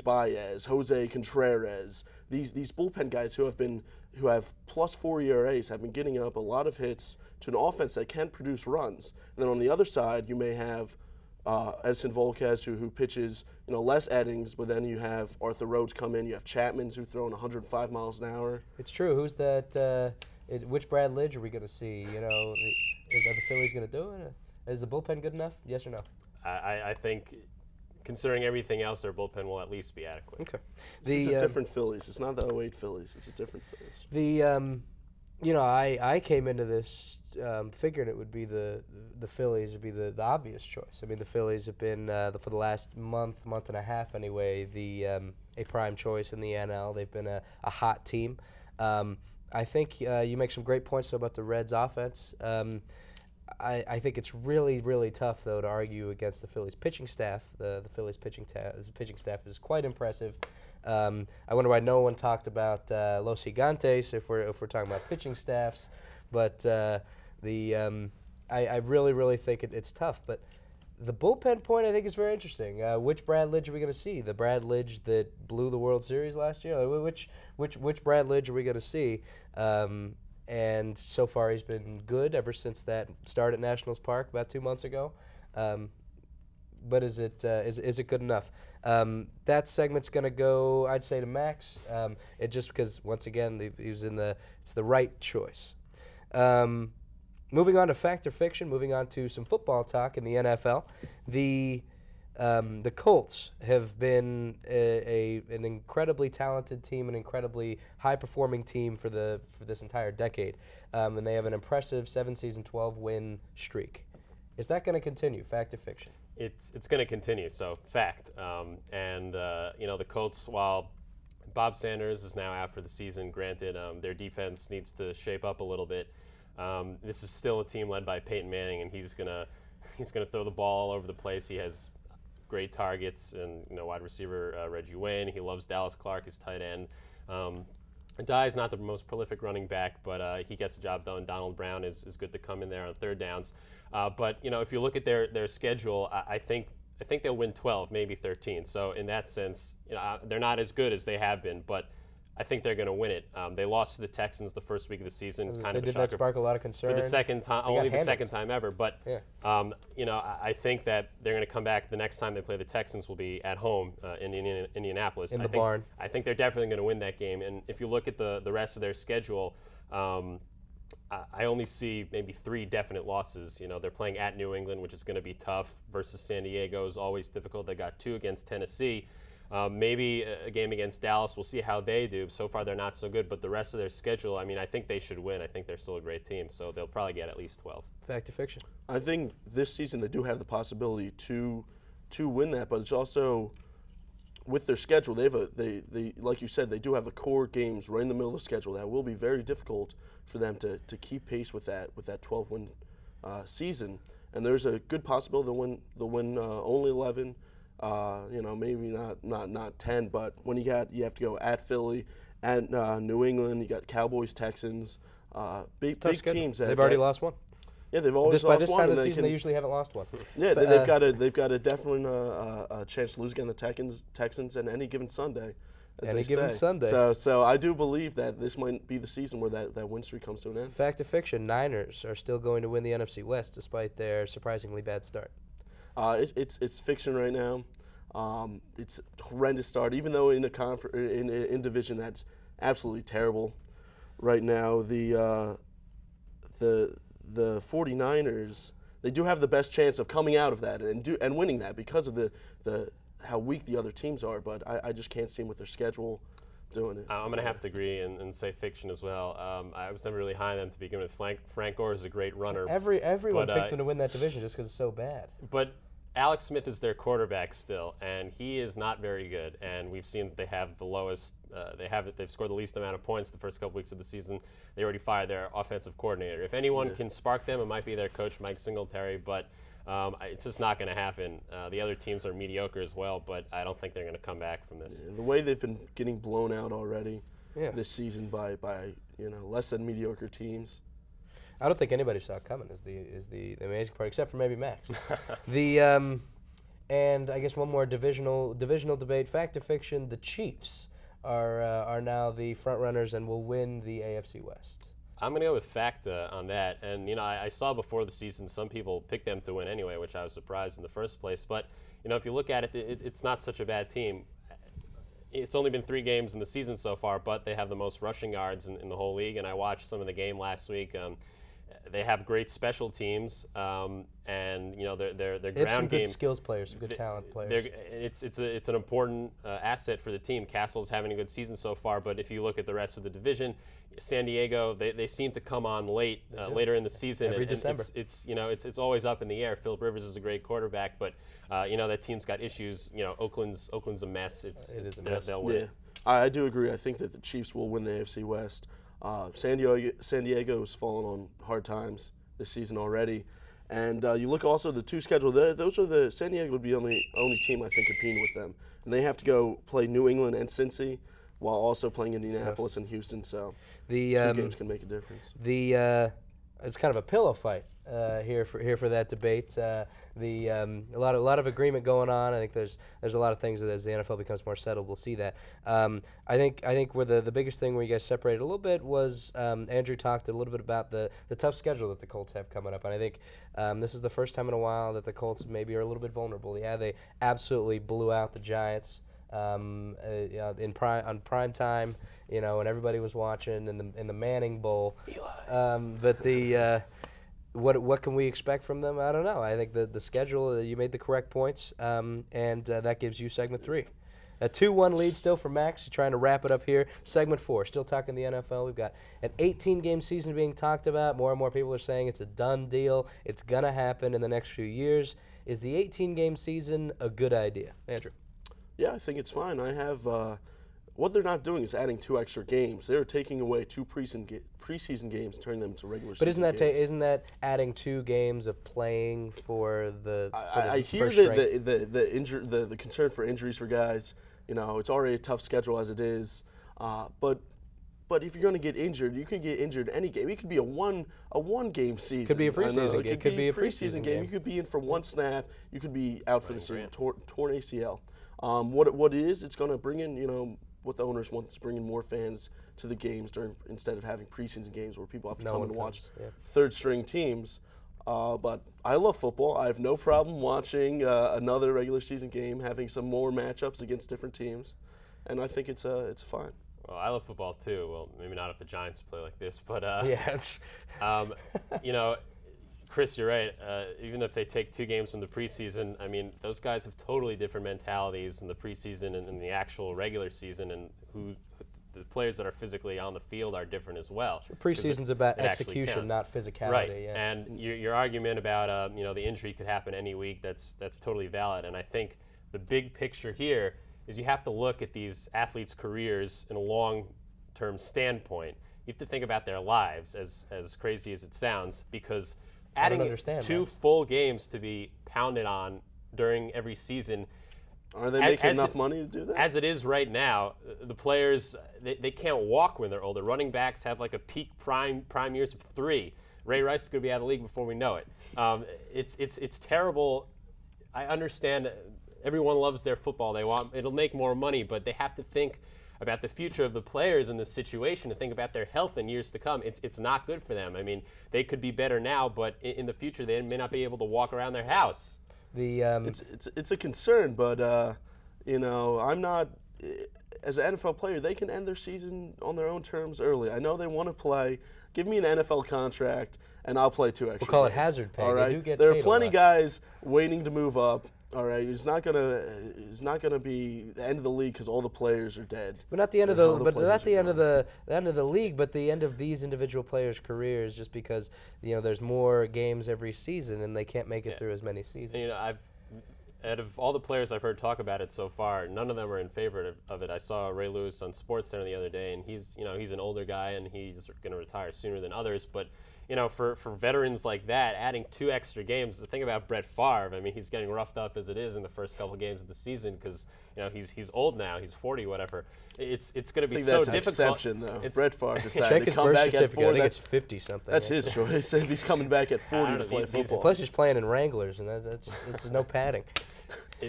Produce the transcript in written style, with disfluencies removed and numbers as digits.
Baez, Jose Contreras, these bullpen guys who have +4 ERAs have been getting up a lot of hits to an offense that can produce runs. And then on the other side, you may have Edson Volquez who pitches less innings, but then you have Arthur Rhodes come in. You have Chapman who's throwing 105 miles an hour. It's true. Who's that? Which Brad Lidge are we going to see? Are the Phillies going to do it? Is the bullpen good enough? Yes or no? I think, considering everything else, their bullpen will at least be adequate. Okay. This is a different Phillies. It's not the 08 Phillies. It's a different Phillies. I came into this figuring it would be the Phillies would be the obvious choice. I mean, the Phillies have been for the last month and a half anyway, a prime choice in the NL. They've been a hot team. I think you make some great points about the Reds' offense. I think it's really, really tough, though, to argue against the Phillies' pitching staff. The Phillies' pitching staff is quite impressive. I wonder why no one talked about Los Gigantes if we're talking about pitching staffs. But I really, really think it's tough. But the bullpen point, I think, is very interesting. Which Brad Lidge are we going to see? The Brad Lidge that blew the World Series last year? Which Brad Lidge are we going to see? And so far, he's been good ever since that start at Nationals Park about 2 months ago. But is it good enough? That segment's going to go, I'd say, to Max. It just because once again he was it's the right choice. Moving on to fact or fiction. Moving on to some football talk in the NFL. The Colts have been an incredibly talented team, an incredibly high-performing team for this entire decade, and they have an impressive 7-season, 12-win streak. Is that going to continue? Fact or fiction? It's going to continue. So fact. The Colts, while Bob Sanders is now out for the season, granted, their defense needs to shape up a little bit. This is still a team led by Peyton Manning, and he's gonna throw the ball all over the place. He has great targets, and wide receiver Reggie Wayne. He loves Dallas Clark, his tight end. Dye's not the most prolific running back, but he gets the job done. Donald Brown is good to come in there on third downs. But if you look at their schedule, I think they'll win 12, maybe 13. So in that sense, they're not as good as they have been, but I think they're going to win it. They lost to the Texans the first week of the season. Did that spark a lot of concern? For the second time, only the second time ever. But yeah. I think that they're going to come back. The next time they play the Texans will be at home in Indianapolis. In the barn. I think they're definitely going to win that game. And if you look at the rest of their schedule, I only see maybe 3 definite losses. They're playing at New England, which is going to be tough, versus San Diego is always difficult. They got 2 against Tennessee. Maybe a game against Dallas. We'll see how they do. So far, they're not so good. But the rest of their schedule, I think they should win. I think they're still a great team. So they'll probably get at least 12. Fact or fiction? I think this season they do have the possibility to win that, but it's also with their schedule. They like you said, they do have the core games right in the middle of the schedule that will be very difficult for them to keep pace with that 12-win season. And there's a good possibility they'll win only 11. Maybe not 10, but when you have to go at Philly, at New England, you got Cowboys, Texans, big teams. They've already lost one. Yeah, they've always lost one. By this time of the season, they usually haven't lost one. Yeah, they've got a definitely a chance to lose against the Texans on any given Sunday. Sunday. So I do believe that this might be the season where that win streak comes to an end. Fact or fiction? Niners are still going to win the NFC West despite their surprisingly bad start. It's fiction right now. It's a horrendous start, even though in a division that's absolutely terrible right now. The 49ers, they do have the best chance of coming out of that and winning that because of the how weak the other teams are. But I just can't see them with their schedule doing it. I'm going to have to agree and say fiction as well. I was never really high on them to begin with. Frank Gore is a great runner. Everyone picked them to win that division just because it's so bad. But Alex Smith is their quarterback still, and he is not very good. And we've seen that they have the lowest. They've scored the least amount of points the first couple weeks of the season. They already fired their offensive coordinator. If anyone can spark them, it might be their coach, Mike Singletary. But it's just not going to happen. The other teams are mediocre as well, but I don't think they're going to come back from this. Yeah, the way they've been getting blown out already this season by less than mediocre teams. I don't think anybody saw it coming. Is the amazing part, except for maybe Max. And I guess one more divisional debate, fact or fiction, the Chiefs are now the front runners and will win the AFC West. I'm going to go with fact on that. And, I saw before the season some people picked them to win anyway, which I was surprised in the first place. But, if you look at it, it's not such a bad team. It's only been 3 games in the season so far, but they have the most rushing yards in the whole league. And I watched some of the game last week. They have great special teams, and their They have ground some game. good skills players, some good talent players. It's an important asset for the team. Castle's having a good season so far, but if you look at the rest of the division, San Diego, they seem to come on later in the season. Every December. It's always up in the air. Philip Rivers is a great quarterback, but that team's got issues. Oakland's a mess. It is a mess. They'll win. Yeah, I do agree. I think that the Chiefs will win the AFC West. San Diego's fallen on hard times this season already. And you look also the 2 schedule. San Diego would be the only team I think competing with them. And they have to go play New England and Cincy while also playing Indianapolis and Houston. So The 2 games can make a difference. It's kind of a pillow fight here for that debate. A lot of agreement going on. I think there's a lot of things that as the NFL becomes more settled, we'll see that. I think where the biggest thing where you guys separated a little bit was Andrew talked a little bit about the tough schedule that the Colts have coming up, and I think this is the first time in a while that the Colts maybe are a little bit vulnerable. Yeah, they absolutely blew out the Giants. On prime time, and everybody was watching in the Manning Bowl. But what can we expect from them? I don't know. I think the schedule, you made the correct points, and that gives you segment 3. A 2-1 lead still for Max. He's trying to wrap it up here. Segment 4, still talking the NFL. We've got an 18-game season being talked about. More and more people are saying it's a done deal. It's going to happen in the next few years. Is the 18-game season a good idea? Andrew? Yeah, I think it's fine. I have what they're not doing is adding 2 extra games. They're taking away 2 preseason games, turning them to regular But season games. isn't that adding 2 games of playing for the I hear first string? the concern for injuries for guys. It's already a tough schedule as it is. But if you're going to get injured, you can get injured any game. It could be a one game season. Could be a preseason game. It could be a preseason game. You could be in for 1 snap. You could be out for the season. Torn ACL. What it is, it's going to bring in, what the owners want is bring in more fans to the games instead of having preseason games where people have to come in and watch third-string teams. But I love football. I have no problem watching another regular season game, having some more matchups against different teams, and I think it's fine. Well, I love football too. Well, maybe not if the Giants play like this, but Chris, you're right. Even if they take 2 games from the preseason, I mean, those guys have totally different mentalities in the preseason and in the actual regular season, and the players that are physically on the field are different as well. Preseason's about execution, not physicality. Right. Yeah. And your argument about the injury could happen any week, that's totally valid. And I think the big picture here is you have to look at these athletes' careers in a long-term standpoint. You have to think about their lives, as crazy as it sounds, because adding 2 full games to be pounded on during every season. Are they making enough money to do that? As it is right now, the players, they can't walk when they're older. Running backs have like a peak prime years of 3. Ray Rice is going to be out of the league before we know it. It's terrible. I understand everyone loves their football. It'll make more money, but they have to think about the future of the players in this situation, to think about their health in years to come. It's not good for them. I mean, they could be better now, but in the future they may not be able to walk around their house. It's a concern, but I'm not. As an NFL player, they can end their season on their own terms early. I know they want to play. Give me an NFL contract, and I'll play 2 extra. We'll call it games. hazard pay. All right. They do get there paid are plenty a lot. guys waiting to move up. All right, it's not gonna be the end of the league because all the players are dead. But not the end of Or how but players not the are end of going. the end of the league, but the end of these individual players' careers, just because there's more games every season and they can't make it through as many seasons. And, out of all the players I've heard talk about it so far, none of them are in favor of it. I saw Ray Lewis on SportsCenter the other day, and he's an older guy and he's going to retire sooner than others. But for veterans like that, adding 2 extra games. The thing about Brett Favre, I mean, he's getting roughed up as it is in the first couple games of the season because he's old now, he's 40, whatever. It's going to be so that's difficult. An exception, though. Brett Favre decided Check to his come birth back at certificate. 4. I think it's 50-something. That's his choice. He's coming back at 40 to play football. Plus, he's playing in Wranglers, and that's no padding.